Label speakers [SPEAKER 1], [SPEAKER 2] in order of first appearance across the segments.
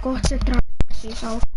[SPEAKER 1] Kohta se siis auki.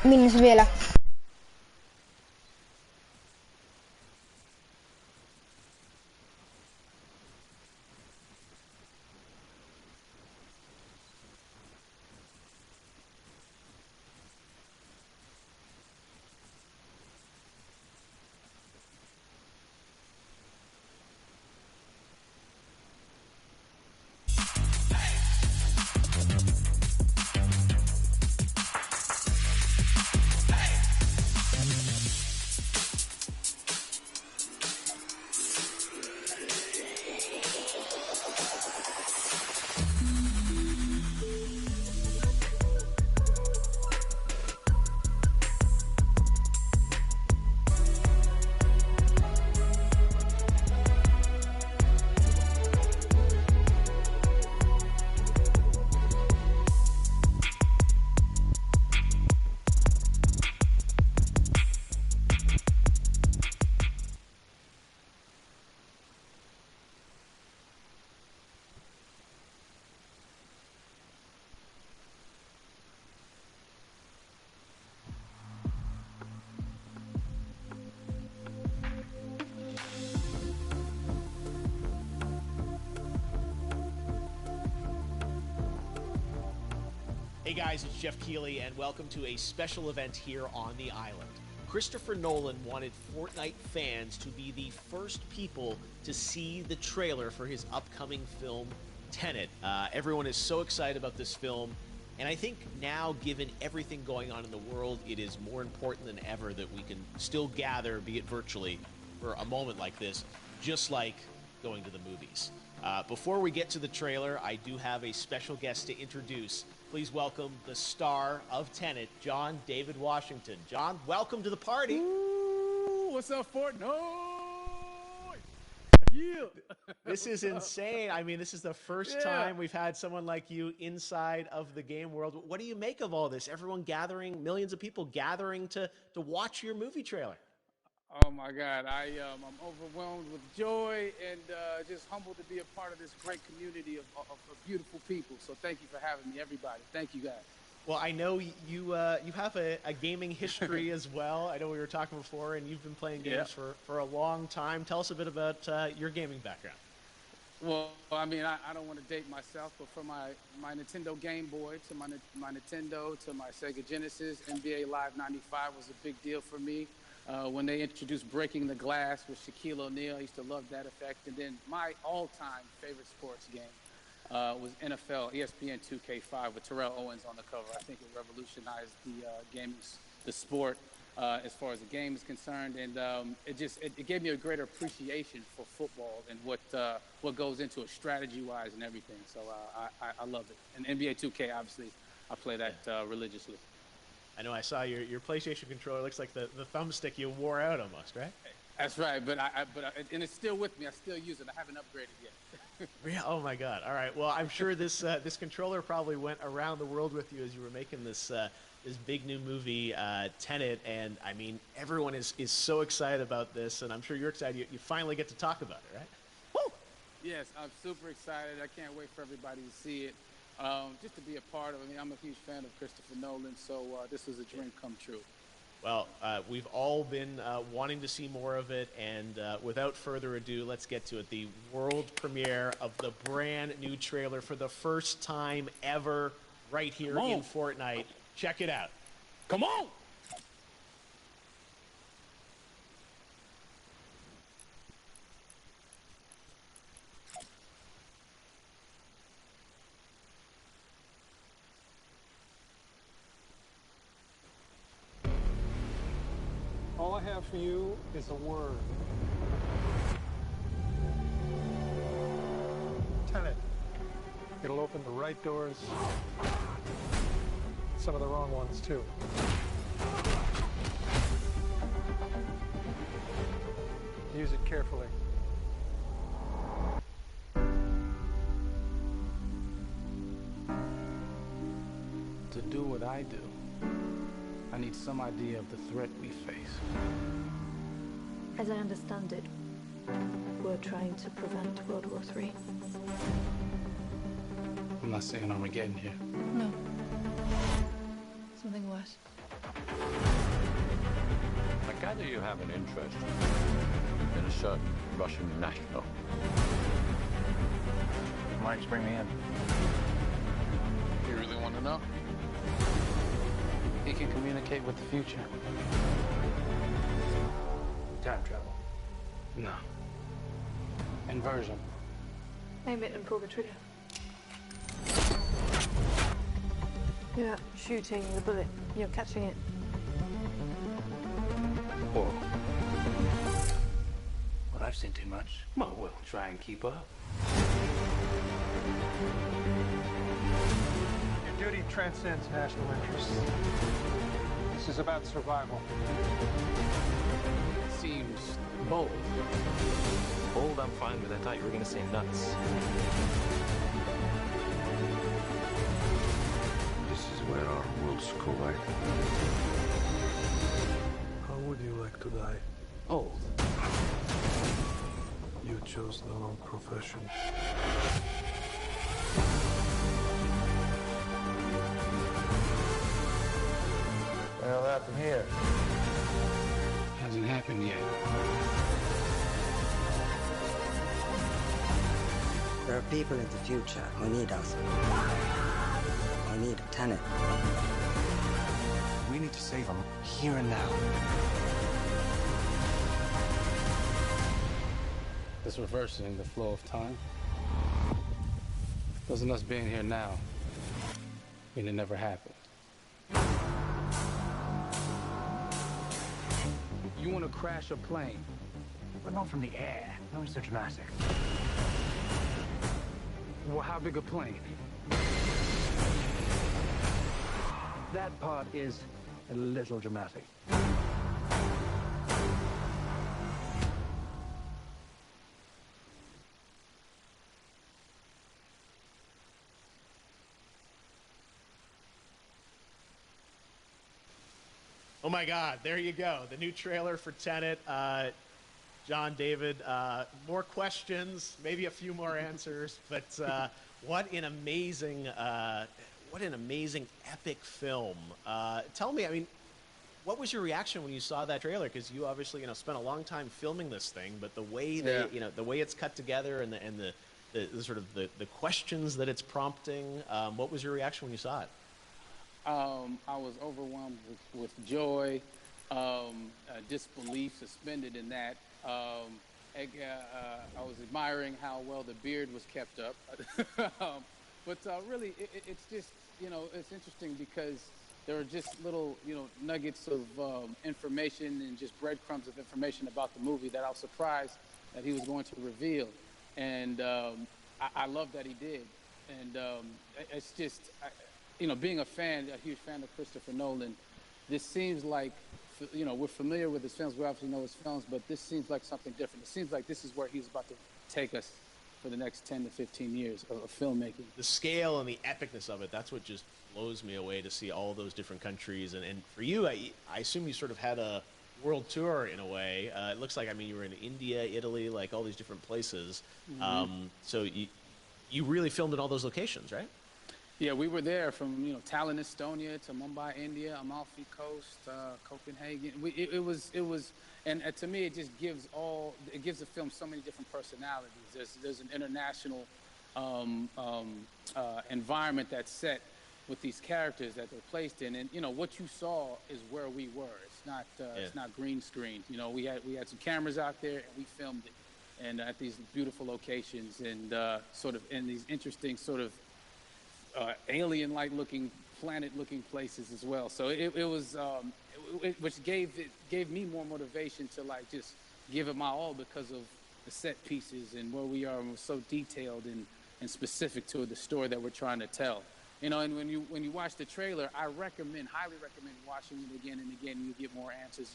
[SPEAKER 1] minnes vielä.
[SPEAKER 2] Hey guys, it's Jeff Keighley, and welcome to a special event here on the island. Christopher Nolan wanted Fortnite fans to be the first people to see the trailer for his upcoming film, Tenet. Everyone is so excited about this film, and I think now, given everything going on in the world, it is more important than ever that we can still gather, be it virtually, for a moment like this, just like going to the movies. Before we get to the trailer, I do have a special guest to introduce. Please welcome the star of Tenet, John David Washington. John, welcome to the party.
[SPEAKER 3] Ooh, what's up, Fortnite? Yeah.
[SPEAKER 2] This is insane. I mean, this is the first time we've had someone like you inside of the game world. What do you make of all this? Everyone gathering, millions of people gathering to watch your movie trailer.
[SPEAKER 3] Oh my God, I'm overwhelmed with joy and just humbled to be a part of this great community of beautiful people. So thank you for having me, everybody. Thank you, guys.
[SPEAKER 2] Well, I know you have a gaming history as well. I know we were talking before, and you've been playing games for a long time. Tell us a bit about your gaming background.
[SPEAKER 3] Well, I mean, I don't want to date myself, but from my Nintendo Game Boy to my Nintendo to my Sega Genesis, NBA Live 95 was a big deal for me. When they introduced Breaking the Glass with Shaquille O'Neal, I used to love that effect. And then my all-time favorite sports game was NFL ESPN 2K5 with Terrell Owens on the cover. I think it revolutionized the sport as far as the game is concerned, and it gave me a greater appreciation for football and what goes into it strategy-wise and everything. So I love it. And NBA 2K, obviously, I play that religiously.
[SPEAKER 2] I know I saw your PlayStation controller. Looks like the thumbstick you wore out almost, right?
[SPEAKER 3] That's right, but and it's still with me. I still use it. I haven't upgraded yet.
[SPEAKER 2] Oh my God! All right. Well, I'm sure this controller probably went around the world with you as you were making this big new movie, Tenet, and I mean everyone is so excited about this, and I'm sure you're excited. You finally get to talk about it, right?
[SPEAKER 3] Woo! Yes, I'm super excited. I can't wait for everybody to see it. Just to be a part of it. I mean, I'm a huge fan of Christopher Nolan, so this is a dream come true.
[SPEAKER 2] Well, we've all been wanting to see more of it, and without further ado, let's get to it. The world premiere of the brand new trailer for the first time ever right here in Fortnite. Check it out.
[SPEAKER 3] Come on!
[SPEAKER 4] All I have for you is a word. Tenet. It'll open the right doors, some of the wrong ones too. Use it carefully.
[SPEAKER 5] To do what I do, I need some idea of the threat we face.
[SPEAKER 6] As I understand it, we're trying to prevent World War III.
[SPEAKER 5] I'm not saying Armageddon here.
[SPEAKER 6] No. Something worse.
[SPEAKER 7] I gather you have an interest in a certain Russian national.
[SPEAKER 4] Mike's bring me in.
[SPEAKER 3] You really want to know? He can communicate with the future.
[SPEAKER 4] Time travel.
[SPEAKER 3] No. Inversion.
[SPEAKER 6] Aim it and pull the trigger. You're not shooting the bullet, you're catching it.
[SPEAKER 4] Whoa. Well, I've seen too much. Well, we'll try and keep up. Your duty transcends national interests. This is about survival.
[SPEAKER 3] Seems bold.
[SPEAKER 8] Bold, I'm fine with. I thought you were going to say nuts.
[SPEAKER 9] This is where our worlds collide.
[SPEAKER 4] How would you like to die?
[SPEAKER 3] Old.
[SPEAKER 4] You chose the wrong profession.
[SPEAKER 9] Well, that from here.
[SPEAKER 3] Hasn't happened yet.
[SPEAKER 10] There are people in the future who need us. I need a tenant.
[SPEAKER 4] We need to save them here and now.
[SPEAKER 3] This reversing the flow of time. Doesn't us being here now mean it never happened? You want to crash a plane?
[SPEAKER 4] But not from the air. No, it's so dramatic.
[SPEAKER 3] Well, how big a plane?
[SPEAKER 4] That part is a little dramatic.
[SPEAKER 2] Oh my God, there you go. The new trailer for Tenet. John, David, more questions, maybe a few more answers, but what an amazing epic film. Tell me, I mean, what was your reaction when you saw that trailer? Because you obviously, spent a long time filming this thing, but the way that, the way it's cut together and the sort of the questions that it's prompting, what was your reaction when you saw it?
[SPEAKER 3] I was overwhelmed with joy, disbelief suspended in that. I was admiring how well the beard was kept up. But really, it's just, it's interesting because there are just little, nuggets of information and just breadcrumbs of information about the movie that I was surprised that he was going to reveal. And I love that he did. And it's just, being a huge fan of Christopher Nolan, this seems like, we're familiar with his films, we obviously know his films, but this seems like something different. It seems like this is where he's about to take us for the next 10 to 15 years of filmmaking.
[SPEAKER 2] The scale and the epicness of it, that's what just blows me away, to see all those different countries. And for you, I assume you sort of had a world tour in a way. It looks like, you were in India, Italy, like all these different places. Mm-hmm. So you really filmed in all those locations, right?
[SPEAKER 3] Yeah, we were there from Tallinn, Estonia, to Mumbai, India, Amalfi Coast, Copenhagen. It was, and to me, it just gives the film so many different personalities. There's an international environment that's set with these characters that they're placed in, and what you saw is where we were. It's not green screen. We had some cameras out there and we filmed it, and at these beautiful locations and sort of in these interesting sort of alien-like looking, planet-looking places as well. So it was, which gave me more motivation to just give it my all because of the set pieces and where we are, and we're so detailed and specific to the story that we're trying to tell. And when you watch the trailer, I highly recommend watching it again and again. You get more answers.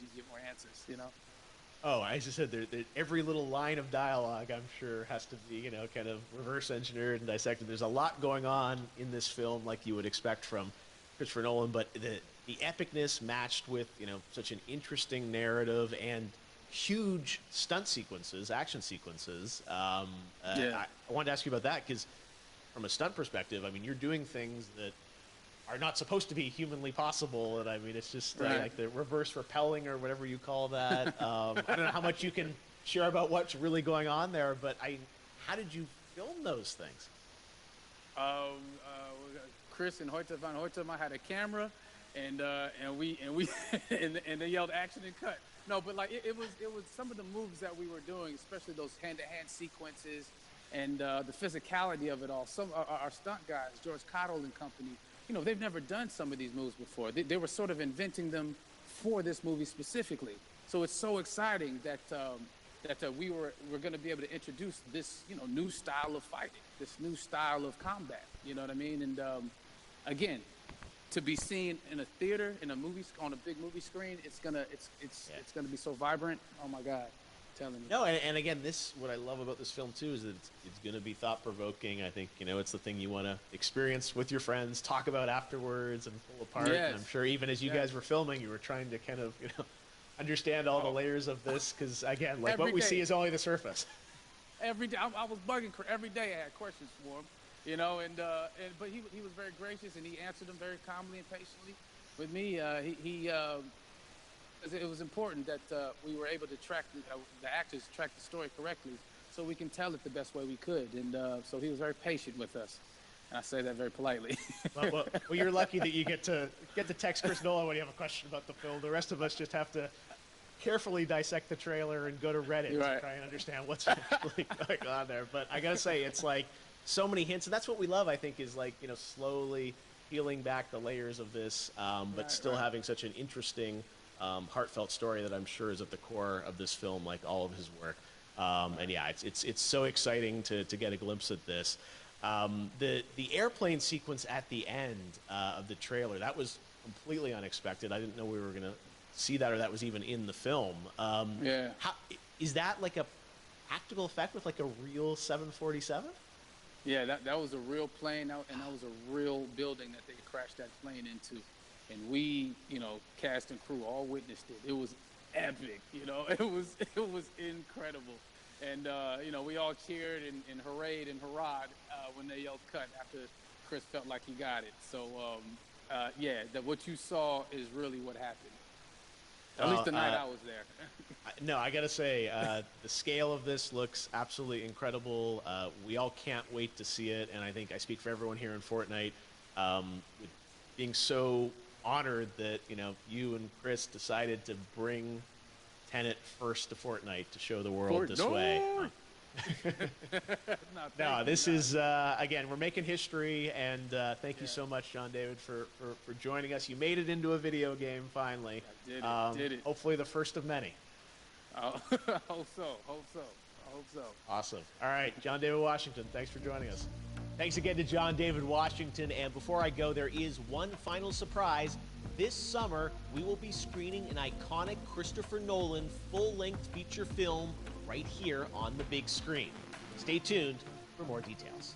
[SPEAKER 3] Oh,
[SPEAKER 2] as I said, every little line of dialogue, I'm sure, has to be, kind of reverse engineered and dissected. There's a lot going on in this film, like you would expect from Christopher Nolan, but the epicness matched with, such an interesting narrative and huge stunt sequences, action sequences. I wanted to ask you about that because from a stunt perspective, you're doing things that are not supposed to be humanly possible. And I mean, it's just like the reverse repelling or whatever you call that. I don't know how much you can share about what's really going on there, but how did you film those things?
[SPEAKER 3] Chris and Hoyte van Hoytema had a camera, and we and they yelled action and cut. No, but like it was some of the moves that we were doing, especially those hand-to-hand sequences and the physicality of it all. Some our stunt guys, George Cottle and company, they've never done some of these moves before. They were sort of inventing them for this movie specifically. So it's so exciting that we're going to be able to introduce this new style of fighting, this new style of combat. You know what I mean? And again, to be seen in a theater, in a movie, on a big movie screen, it's gonna be so vibrant. Oh my God, I'm telling you.
[SPEAKER 2] No, and again, what I love about this film too is that it's gonna be thought provoking. I think it's the thing you want to experience with your friends, talk about afterwards, and pull apart.
[SPEAKER 3] Yes.
[SPEAKER 2] And I'm sure even as you guys were filming, you were trying to kind of understand all the layers of this, because again, like what we see is only the surface.
[SPEAKER 3] Every day, I was bugging every day. I had questions for him. But he was very gracious, and he answered them very calmly and patiently. With me, it was important that we were able to track the actors track the story correctly, so we can tell it the best way we could. And so he was very patient with us, and I say that very politely.
[SPEAKER 2] well, you're lucky that you get to text Chris Nolan when you have a question about the film. The rest of us just have to carefully dissect the trailer and go to Reddit to try and understand what's actually going on there. But I gotta say, it's like so many hints, and that's what we love, I think, is like slowly peeling back the layers of this, but still having such an interesting, heartfelt story that I'm sure is at the core of this film, like all of his work. And yeah, it's so exciting to get a glimpse at this. The airplane sequence at the end of the trailer, that was completely unexpected. I didn't know we were gonna see that, or that was even in the film. Is that like a practical effect with like a real 747?
[SPEAKER 3] Yeah, that was a real plane, and that was a real building that they crashed that plane into. And we, cast and crew all witnessed it. It was epic, it was incredible. And, we all cheered and hurrayed and hurrahed when they yelled cut after Chris felt like he got it. So, what you saw is really what happened. At least the night I was there.
[SPEAKER 2] No, I got to say, the scale of this looks absolutely incredible. We all can't wait to see it, and I think I speak for everyone here in Fortnite, with being so honored that you and Chris decided to bring Tenet first to Fortnite to show the world this way. No, this is again, we're making history, and thank you so much, John David, for joining us. You made it into a video game finally.
[SPEAKER 3] Did it.
[SPEAKER 2] Hopefully the first of many.
[SPEAKER 3] Hope so.
[SPEAKER 2] Awesome. All right, John David Washington, thanks for joining us. Thanks again to John David Washington. And before I go, there is one final surprise. This summer, we will be screening an iconic Christopher Nolan full-length feature film right here on the big screen. Stay tuned for more details.